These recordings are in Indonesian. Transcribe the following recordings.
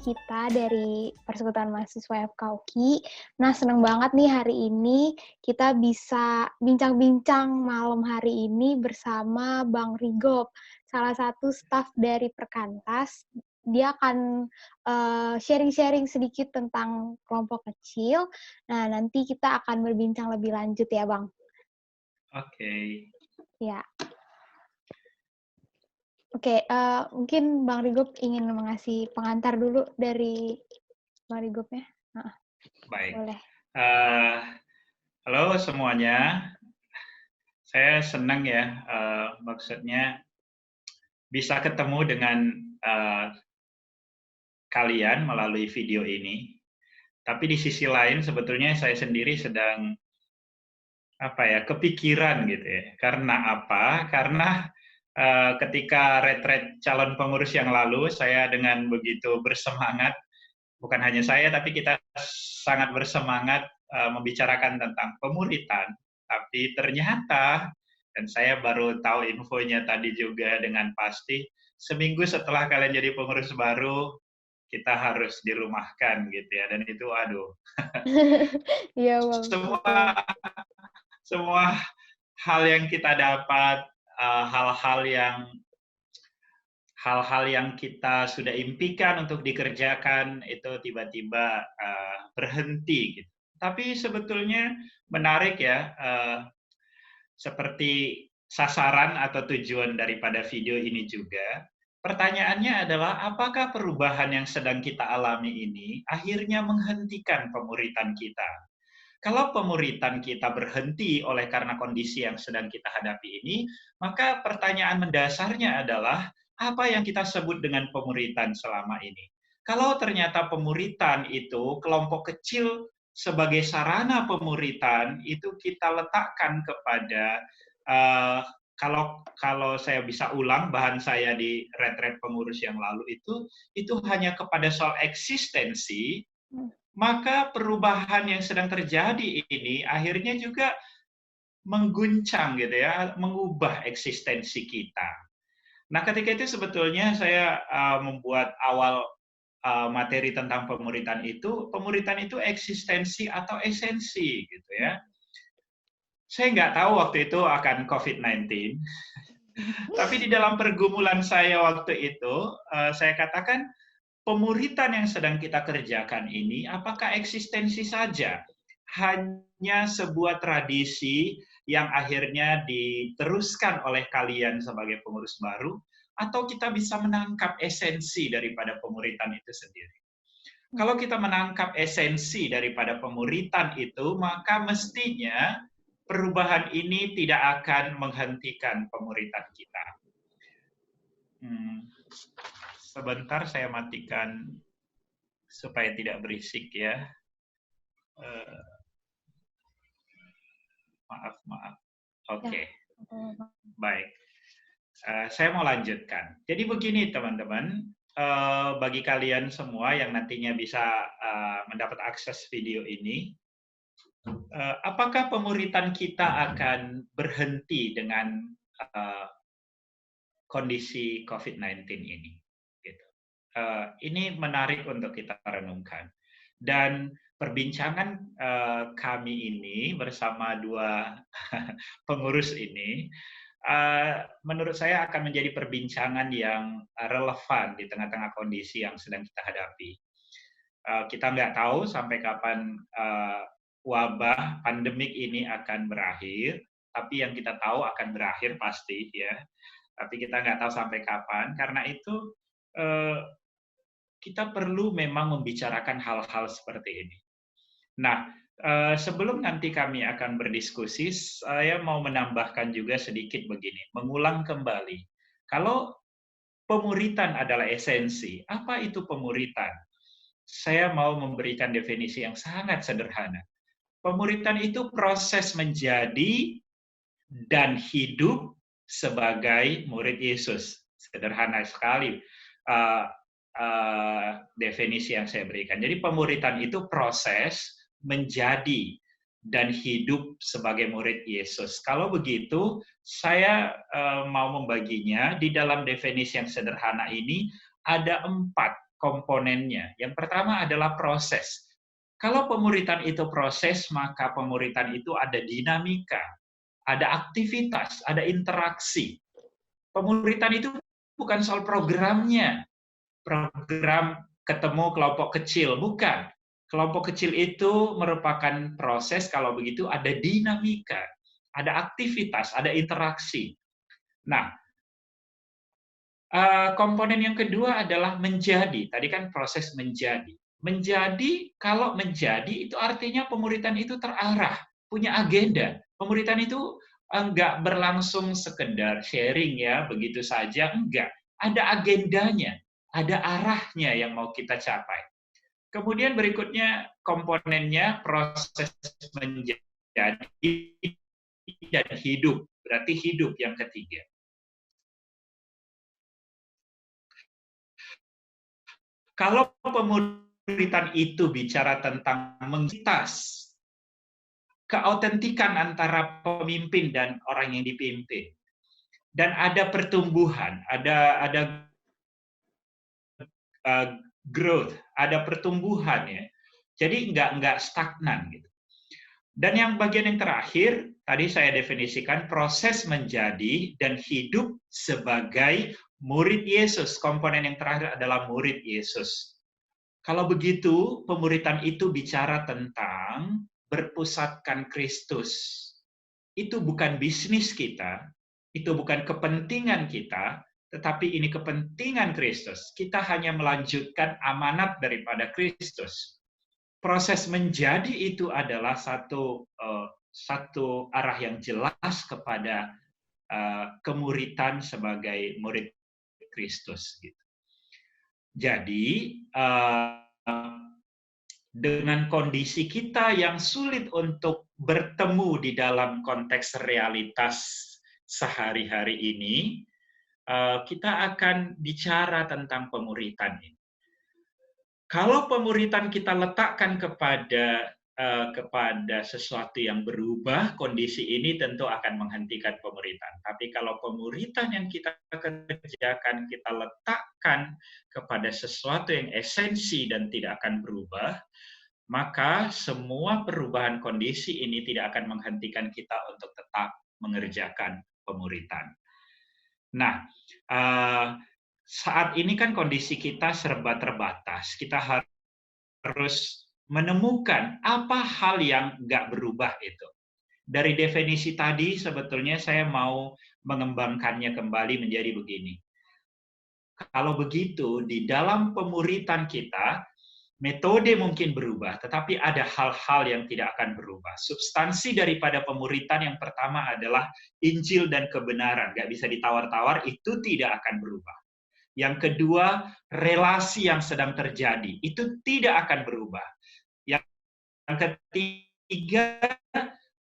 kita dari Persekutuan Mahasiswa FK UKI. Nah, senang banget nih hari ini kita bisa bincang-bincang malam hari ini bersama Bang Rigop, salah satu staf dari Perkantas. Dia akan sharing-sharing sedikit tentang kelompok kecil. Nah, nanti kita akan berbincang lebih lanjut ya, Bang. Oke. Ya. Oke, mungkin Bang Rigop ingin mengasih pengantar dulu dari Bang Rigopnya. Baik. Boleh. Halo semuanya. Saya senang ya, maksudnya bisa ketemu dengan kalian melalui video ini. Tapi di sisi lain sebetulnya saya sendiri sedang kepikiran gitu ya. Karena apa? Karena ketika retret calon pengurus yang lalu, saya dengan begitu bersemangat, bukan hanya saya, tapi kita sangat bersemangat membicarakan tentang pemuritan. Tapi ternyata, dan saya baru tahu infonya tadi juga dengan pasti, seminggu setelah kalian jadi pengurus baru, kita harus dirumahkan gitu ya. Dan itu aduh. Iya, Bang. Semua hal yang kita dapat, hal-hal yang kita sudah impikan untuk dikerjakan itu tiba-tiba berhenti gitu. Tapi sebetulnya menarik ya, seperti sasaran atau tujuan daripada video ini juga. Pertanyaannya adalah apakah perubahan yang sedang kita alami ini akhirnya menghentikan pemuritan kita? Kalau pemuritan kita berhenti oleh karena kondisi yang sedang kita hadapi ini, maka pertanyaan mendasarnya adalah apa yang kita sebut dengan pemuritan selama ini. Kalau ternyata pemuritan itu kelompok kecil sebagai sarana pemuritan, itu kita letakkan kepada kalau saya bisa ulang bahan saya di retret pengurus yang lalu itu hanya kepada soal eksistensi, maka perubahan yang sedang terjadi ini akhirnya juga mengguncang gitu ya, mengubah eksistensi kita. Nah, ketika itu sebetulnya saya membuat awal materi tentang pemuritan itu eksistensi atau esensi gitu ya. Saya nggak tahu waktu itu akan COVID-19, tapi di dalam pergumulan saya waktu itu, saya katakan, pemuritan yang sedang kita kerjakan ini, apakah eksistensi saja? Hanya sebuah tradisi yang akhirnya diteruskan oleh kalian sebagai pengurus baru, atau kita bisa menangkap esensi daripada pemuritan itu sendiri? Kalau kita menangkap esensi daripada pemuritan itu, maka mestinya perubahan ini tidak akan menghentikan pemuritan kita. Sebentar saya matikan supaya tidak berisik ya. Maaf. Oke. Baik. Saya mau lanjutkan. Jadi begini teman-teman, bagi kalian semua yang nantinya bisa mendapat akses video ini, apakah pemuritan kita akan berhenti dengan kondisi COVID-19 ini? Ini menarik untuk kita renungkan. Dan perbincangan kami ini bersama dua pengurus ini, menurut saya akan menjadi perbincangan yang relevan di tengah-tengah kondisi yang sedang kita hadapi. Kita nggak tahu sampai kapan wabah pandemik ini akan berakhir, tapi yang kita tahu akan berakhir pasti ya. Tapi kita nggak tahu sampai kapan. Karena itu kita perlu memang membicarakan hal-hal seperti ini. Nah, sebelum nanti kami akan berdiskusi, saya mau menambahkan juga sedikit begini, mengulang kembali. Kalau pemuritan adalah esensi, apa itu pemuritan? Saya mau memberikan definisi yang sangat sederhana. Pemuritan itu proses menjadi dan hidup sebagai murid Yesus. Sederhana sekali definisi yang saya berikan. Jadi pemuritan itu proses menjadi dan hidup sebagai murid Yesus. Kalau begitu, saya mau membaginya di dalam definisi yang sederhana ini ada 4 komponennya. Yang pertama adalah proses. Kalau pemuritan itu proses, maka pemuritan itu ada dinamika, ada aktivitas, ada interaksi. Pemuritan itu bukan soal programnya, program ketemu kelompok kecil, bukan. Kelompok kecil itu merupakan proses, kalau begitu ada dinamika, ada aktivitas, ada interaksi. Nah, komponen yang kedua adalah menjadi. Tadi kan proses menjadi. Menjadi, kalau menjadi itu artinya pemuritan itu terarah, punya agenda. Pemuritan itu enggak berlangsung sekedar sharing ya, begitu saja, enggak. Ada agendanya, ada arahnya yang mau kita capai. Kemudian berikutnya komponennya proses menjadi dan hidup, berarti hidup yang ketiga. Kalau pemuritan itu bicara tentang mengitas keautentikan antara pemimpin dan orang yang dipimpin, dan ada pertumbuhan, ada growth, ada pertumbuhan ya. Jadi nggak stagnan gitu. Dan yang bagian yang terakhir, tadi saya definisikan proses menjadi dan hidup sebagai murid Yesus. Komponen yang terakhir adalah murid Yesus. Kalau begitu, pemuritan itu bicara tentang berpusatkan Kristus. Itu bukan bisnis kita, itu bukan kepentingan kita, tetapi ini kepentingan Kristus. Kita hanya melanjutkan amanat daripada Kristus. Proses menjadi itu adalah satu arah yang jelas kepada kemuritan sebagai murid Kristus. Jadi dengan kondisi kita yang sulit untuk bertemu di dalam konteks realitas sehari-hari ini, kita akan bicara tentang pemuritan ini. Kalau pemuritan kita letakkan kepada sesuatu yang berubah, kondisi ini tentu akan menghentikan pemuritan. Tapi kalau pemuritan yang kita kerjakan, kita letakkan kepada sesuatu yang esensi dan tidak akan berubah, maka semua perubahan kondisi ini tidak akan menghentikan kita untuk tetap mengerjakan pemuritan. Nah, saat ini kan kondisi kita serba terbatas. Kita harus menemukan apa hal yang nggak berubah itu. Dari definisi tadi, sebetulnya saya mau mengembangkannya kembali menjadi begini. Kalau begitu, di dalam pemuritan kita, metode mungkin berubah, tetapi ada hal-hal yang tidak akan berubah. Substansi daripada pemuritan yang pertama adalah Injil dan kebenaran. Nggak bisa ditawar-tawar, itu tidak akan berubah. Yang kedua, relasi yang sedang terjadi. Itu tidak akan berubah. Yang ketiga,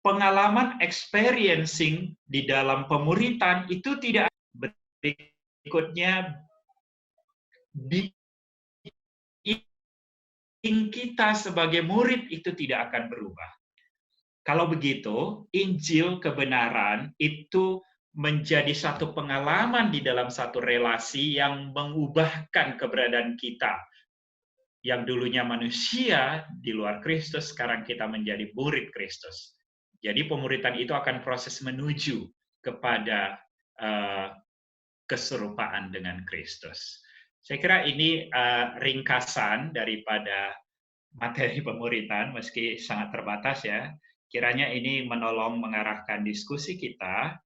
pengalaman experiencing di dalam pemuritan itu tidak. Berikutnya, kita sebagai murid itu tidak akan berubah. Kalau begitu, Injil kebenaran itu menjadi satu pengalaman di dalam satu relasi yang mengubahkan keberadaan kita. Yang dulunya manusia di luar Kristus, sekarang kita menjadi murid Kristus. Jadi pemuritan itu akan proses menuju kepada keserupaan dengan Kristus. Saya kira ini ringkasan daripada materi pemuritan, meski sangat terbatas ya. Kiranya ini menolong mengarahkan diskusi kita,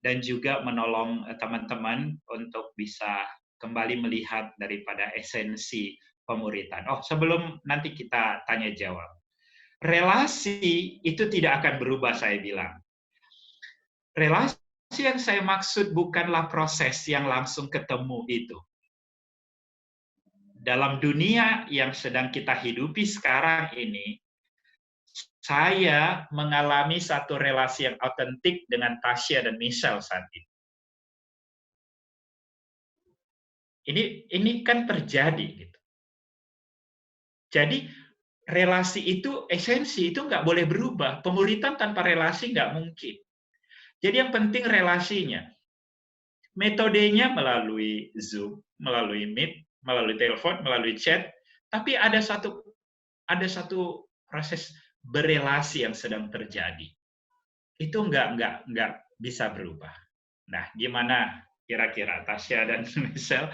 dan juga menolong teman-teman untuk bisa kembali melihat daripada esensi pemuritan. Oh, sebelum nanti kita tanya jawab. Relasi itu tidak akan berubah, saya bilang. Relasi yang saya maksud bukanlah proses yang langsung ketemu itu. Dalam dunia yang sedang kita hidupi sekarang ini, saya mengalami satu relasi yang autentik dengan Tasya dan Michelle saat ini. Ini kan terjadi gitu. Jadi relasi itu esensi, itu nggak boleh berubah. Pemuritan tanpa relasi nggak mungkin. Jadi yang penting relasinya. Metodenya melalui Zoom, melalui Meet, melalui telepon, melalui chat, tapi ada satu proses berelasi yang sedang terjadi. Itu nggak bisa berubah. Nah, gimana kira-kira Tasya dan Michelle?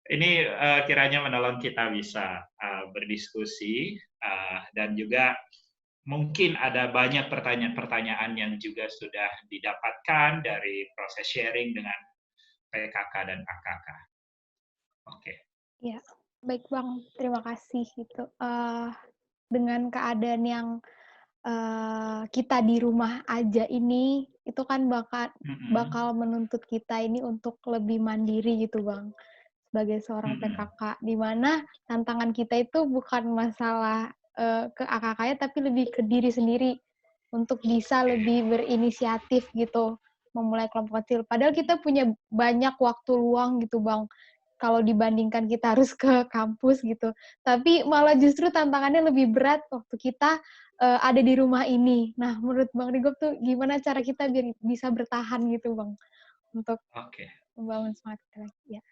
Ini kiranya menolong kita bisa berdiskusi dan juga mungkin ada banyak pertanyaan-pertanyaan yang juga sudah didapatkan dari proses sharing dengan PKK dan AKK. Oke. Ya, baik Bang, terima kasih gitu. Dengan keadaan yang kita di rumah aja ini, itu kan bakal menuntut kita ini untuk lebih mandiri gitu Bang, sebagai seorang PKK. Di mana tantangan kita itu bukan masalah ke AKK-nya, tapi lebih ke diri sendiri untuk bisa lebih berinisiatif gitu, memulai kelompok kecil. Padahal kita punya banyak waktu luang gitu Bang, kalau dibandingkan kita harus ke kampus gitu. Tapi malah justru tantangannya lebih berat waktu kita ada di rumah ini. Nah, menurut Bang Rigop tuh gimana cara kita biar bisa bertahan gitu Bang, untuk membangun semangat kita lagi? Ya.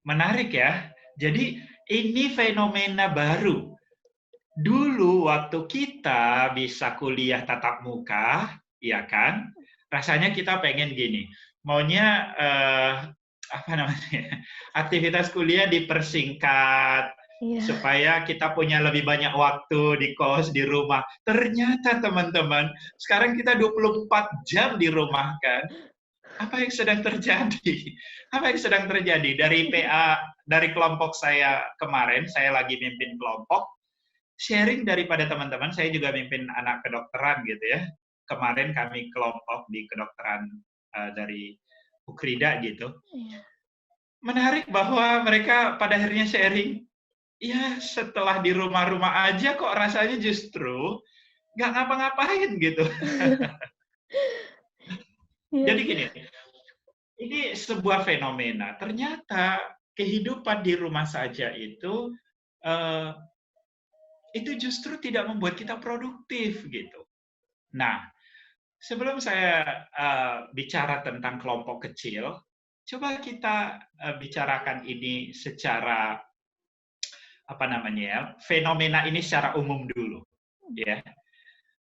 Menarik ya. Jadi ini fenomena baru. Dulu waktu kita bisa kuliah tatap muka, ya kan? Rasanya kita pengen gini, maunya apa namanya? Aktivitas kuliah dipersingkat supaya kita punya lebih banyak waktu di kos, di rumah. Ternyata teman-teman, sekarang kita 24 jam di rumah kan? Apa yang sedang terjadi? Apa yang sedang terjadi? Dari PA, dari kelompok saya kemarin, saya lagi mimpin kelompok, sharing daripada teman-teman, saya juga mimpin anak kedokteran gitu ya. Kemarin kami kelompok di kedokteran dari Ukrida gitu. Menarik bahwa mereka pada akhirnya sharing, ya setelah di rumah-rumah aja kok rasanya justru nggak ngapa-ngapain gitu. Jadi gini, ini sebuah fenomena. Ternyata kehidupan di rumah saja itu justru tidak membuat kita produktif gitu. Nah, sebelum saya bicara tentang kelompok kecil, coba kita bicarakan ini secara apa namanya ya, fenomena ini secara umum dulu, ya.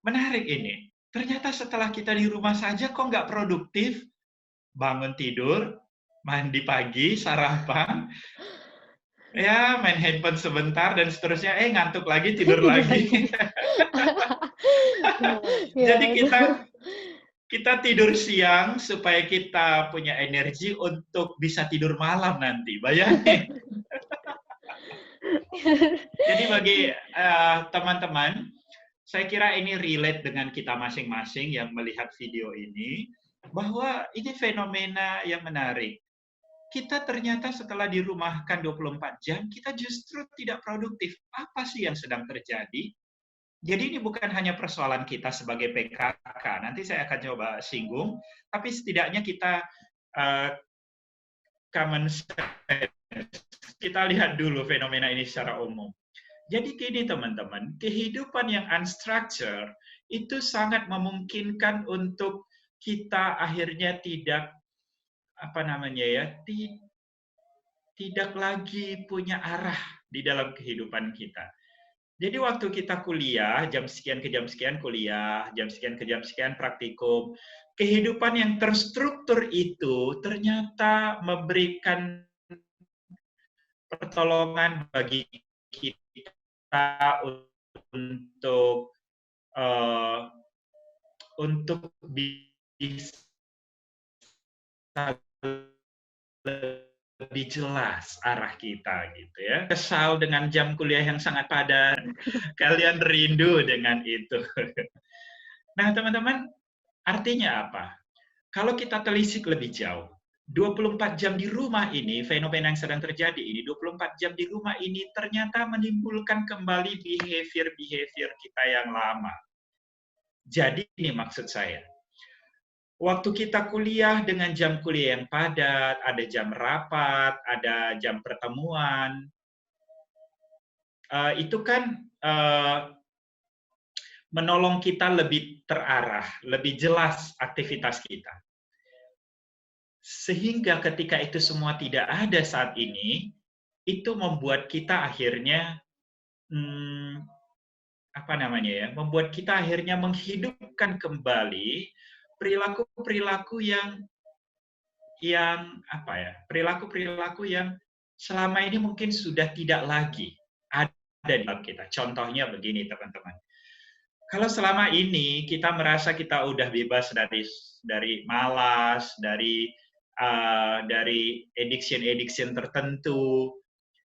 Menarik ini. Ternyata setelah kita di rumah saja kok nggak produktif, bangun tidur, mandi pagi, sarapan, ya main handphone sebentar dan seterusnya, ngantuk lagi, tidur lagi. Jadi kita tidur siang supaya kita punya energi untuk bisa tidur malam nanti. Bayangin. Jadi bagi teman-teman, saya kira ini relate dengan kita masing-masing yang melihat video ini, bahwa ini fenomena yang menarik. Kita ternyata setelah dirumahkan 24 jam, kita justru tidak produktif. Apa sih yang sedang terjadi? Jadi ini bukan hanya persoalan kita sebagai PKK, nanti saya akan coba singgung, tapi setidaknya kita common sense, kita lihat dulu fenomena ini secara umum. Jadi gini teman-teman, kehidupan yang unstructured itu sangat memungkinkan untuk kita akhirnya tidak apa namanya ya, tidak lagi punya arah di dalam kehidupan kita. Jadi waktu kita kuliah, jam sekian ke jam sekian kuliah, jam sekian ke jam sekian praktikum, kehidupan yang terstruktur itu ternyata memberikan pertolongan bagi kita untuk bisa lebih jelas arah kita gitu ya. Kesal dengan jam kuliah yang sangat padat, kalian rindu dengan itu. Nah teman-teman, artinya apa? Kalau kita telisik lebih jauh, 24 jam di rumah ini, fenomena yang sedang terjadi ini, 24 jam di rumah ini ternyata menimbulkan kembali behavior-behavior kita yang lama. Jadi ini maksud saya. Waktu kita kuliah dengan jam kuliah yang padat, ada jam rapat, ada jam pertemuan, itu kan menolong kita lebih terarah, lebih jelas aktivitas kita. Sehingga ketika itu semua tidak ada saat ini, itu membuat kita akhirnya apa namanya ya, membuat kita akhirnya menghidupkan kembali perilaku-perilaku yang apa ya, perilaku-perilaku yang selama ini mungkin sudah tidak lagi ada di dalam kita. Contohnya begini, teman-teman. Kalau selama ini kita merasa kita udah bebas dari malas, dari addiction tertentu,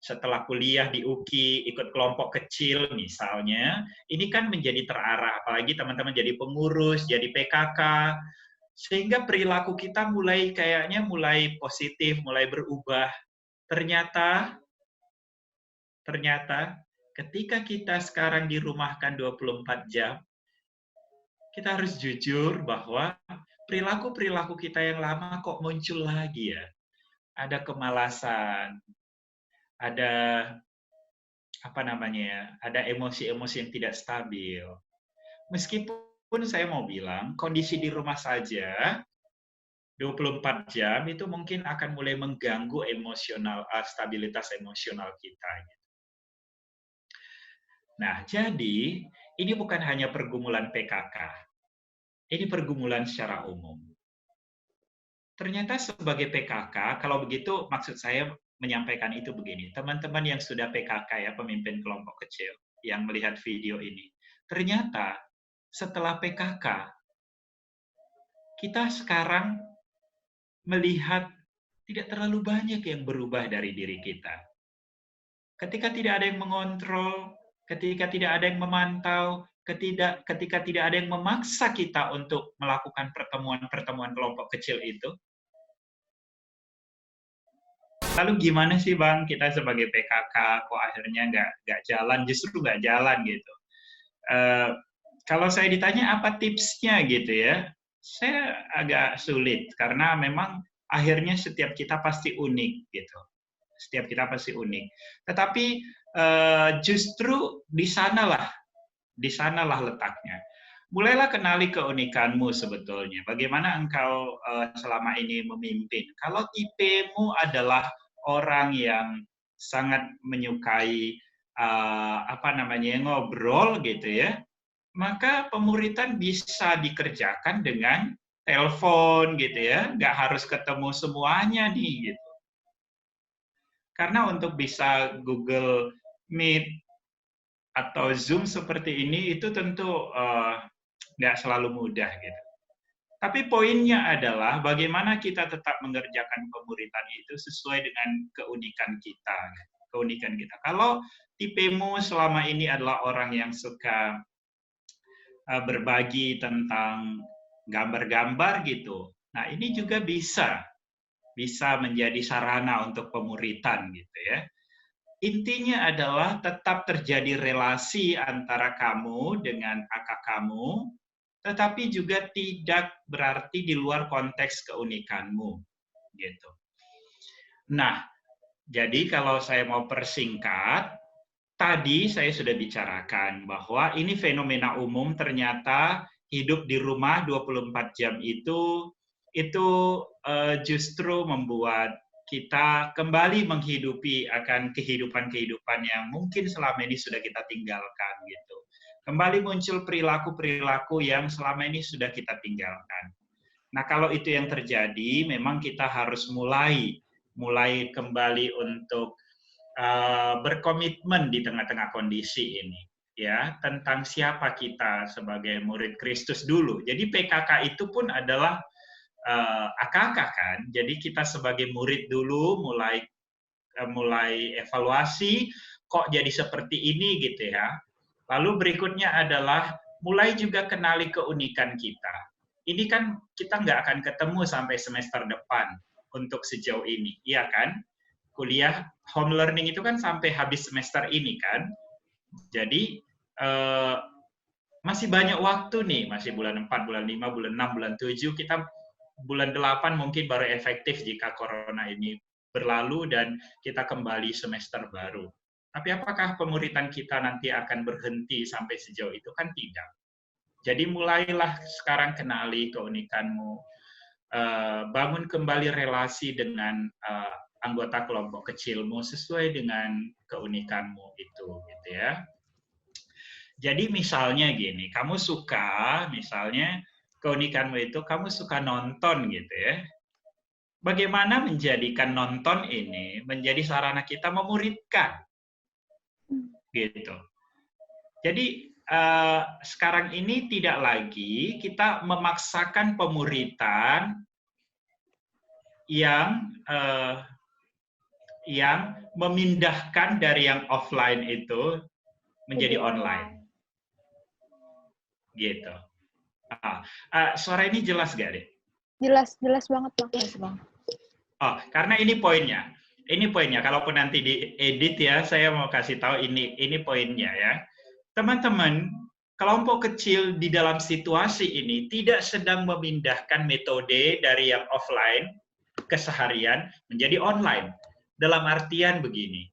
setelah kuliah di UKI, ikut kelompok kecil misalnya, ini kan menjadi terarah, apalagi teman-teman jadi pengurus, jadi PKK, sehingga perilaku kita kayaknya mulai positif, mulai berubah. Ternyata ketika kita sekarang dirumahkan 24 jam, kita harus jujur bahwa perilaku-perilaku kita yang lama kok muncul lagi ya. Ada kemalasan, ada apa namanya ya, ada emosi-emosi yang tidak stabil. Meskipun saya mau bilang, kondisi di rumah saja 24 jam itu mungkin akan mulai mengganggu stabilitas emosional kita. Nah, jadi ini bukan hanya pergumulan PKK, ini pergumulan secara umum. Ternyata sebagai PKK, kalau begitu maksud saya menyampaikan itu begini, teman-teman yang sudah PKK ya, pemimpin kelompok kecil, yang melihat video ini, ternyata setelah PKK, kita sekarang melihat tidak terlalu banyak yang berubah dari diri kita. Ketika tidak ada yang mengontrol, ketika tidak ada yang memantau, ketika tidak ada yang memaksa kita untuk melakukan pertemuan-pertemuan kelompok kecil itu, lalu gimana sih Bang kita sebagai PKK kok akhirnya nggak jalan, justru nggak jalan gitu. Kalau saya ditanya apa tipsnya gitu ya, saya agak sulit karena memang akhirnya setiap kita pasti unik gitu. Setiap kita pasti unik. Tetapi justru di sanalah letaknya. Mulailah kenali keunikanmu sebetulnya. Bagaimana engkau selama ini memimpin. Kalau tipemu adalah orang yang sangat menyukai ngobrol gitu ya, maka pemuritan bisa dikerjakan dengan telepon gitu ya, nggak harus ketemu semuanya nih gitu. Karena untuk bisa Google Meet atau Zoom seperti ini itu tentu nggak selalu mudah gitu. Tapi poinnya adalah bagaimana kita tetap mengerjakan pemuritan itu sesuai dengan keunikan kita. Kalau tipemu selama ini adalah orang yang suka berbagi tentang gambar-gambar gitu. Nah, ini juga bisa menjadi sarana untuk pemuritan gitu ya. Intinya adalah tetap terjadi relasi antara kamu dengan kakak kamu, tetapi juga tidak berarti di luar konteks keunikanmu gitu. Nah, jadi kalau saya mau persingkat, tadi saya sudah bicarakan bahwa ini fenomena umum, ternyata hidup di rumah 24 jam itu justru membuat kita kembali menghidupi akan kehidupan yang mungkin selama ini sudah kita tinggalkan gitu. Kembali muncul perilaku-perilaku yang selama ini sudah kita tinggalkan. Nah, kalau itu yang terjadi, memang kita harus mulai kembali untuk berkomitmen di tengah-tengah kondisi ini ya, tentang siapa kita sebagai murid Kristus dulu. Jadi PKK itu pun adalah AKK kan. Jadi kita sebagai murid dulu mulai evaluasi kok jadi seperti ini gitu ya. Lalu berikutnya adalah mulai juga kenali keunikan kita. Ini kan kita nggak akan ketemu sampai semester depan untuk sejauh ini, iya kan? Kuliah home learning itu kan sampai habis semester ini kan. Jadi masih banyak waktu nih, masih bulan 4, bulan 5, bulan 6, bulan 7, kita bulan 8 mungkin baru efektif jika corona ini berlalu dan kita kembali semester baru. Tapi apakah pemuritan kita nanti akan berhenti sampai sejauh itu? Kan tidak. Jadi mulailah sekarang kenali keunikanmu. bangun kembali relasi dengan anggota kelompok kecilmu sesuai dengan keunikanmu itu, gitu ya. Jadi misalnya gini, kamu suka, misalnya keunikanmu itu kamu suka nonton gitu ya. Bagaimana menjadikan nonton ini menjadi sarana kita memuridkan, gitu. Jadi sekarang ini tidak lagi kita memaksakan pemuritan yang memindahkan dari yang offline itu menjadi online. Gitu. Suara ini jelas gak, Dek? Jelas banget, Bang. Oh, karena ini poinnya. Ini poinnya. Kalaupun nanti diedit ya, saya mau kasih tahu ini poinnya ya. Teman-teman, kelompok kecil di dalam situasi ini tidak sedang memindahkan metode dari yang offline keseharian menjadi online. Dalam artian begini.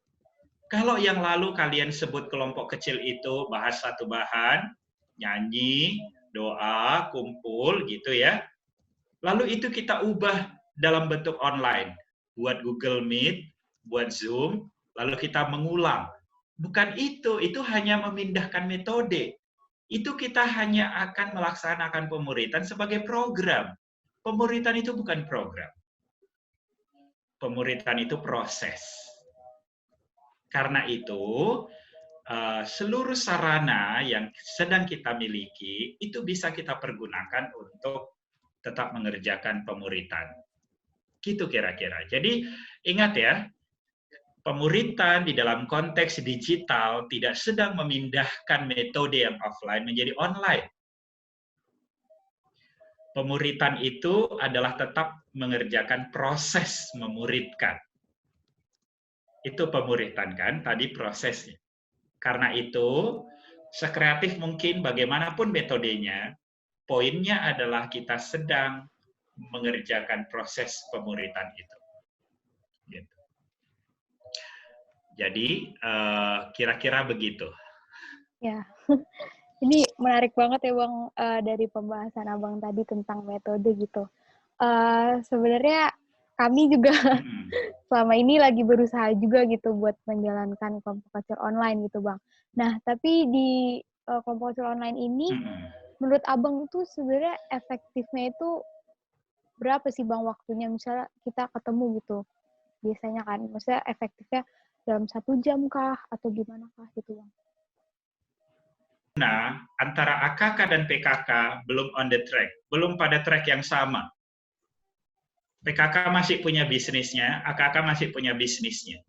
Kalau yang lalu kalian sebut kelompok kecil itu bahas satu bahan, nyanyi, doa, kumpul gitu ya. Lalu itu kita ubah dalam bentuk online. Buat Google Meet, buat Zoom, lalu kita mengulang. Bukan itu hanya memindahkan metode. Itu kita hanya akan melaksanakan pemuritan sebagai program. Pemuritan itu bukan program. Pemuritan itu proses. Karena itu, seluruh sarana yang sedang kita miliki itu bisa kita pergunakan untuk tetap mengerjakan pemuritan. Gitu kira-kira. Jadi ingat ya, pemuritan di dalam konteks digital tidak sedang memindahkan metode yang offline menjadi online. Pemuritan itu adalah tetap mengerjakan proses memuridkan. Itu pemuritan kan, tadi prosesnya. Karena itu, sekreatif mungkin bagaimanapun metodenya, poinnya adalah kita sedang mengerjakan proses pemuritan itu. Gitu. Jadi, kira-kira begitu. Ya, ini menarik banget ya Bang, dari pembahasan Abang tadi tentang metode gitu. Sebenarnya kami juga selama ini lagi berusaha juga gitu buat menjalankan kelompok kecil online gitu Bang. Nah, tapi di kelompok kecil online ini, menurut Abang itu sebenarnya efektifnya itu berapa sih Bang waktunya? Misalnya kita ketemu gitu, biasanya kan, maksudnya efektifnya dalam 1 jam kah? Atau gimana kah gitu Bang? Nah, antara AKK dan PKK belum on the track, belum pada track yang sama. PKK masih punya bisnisnya, AKK masih punya bisnisnya.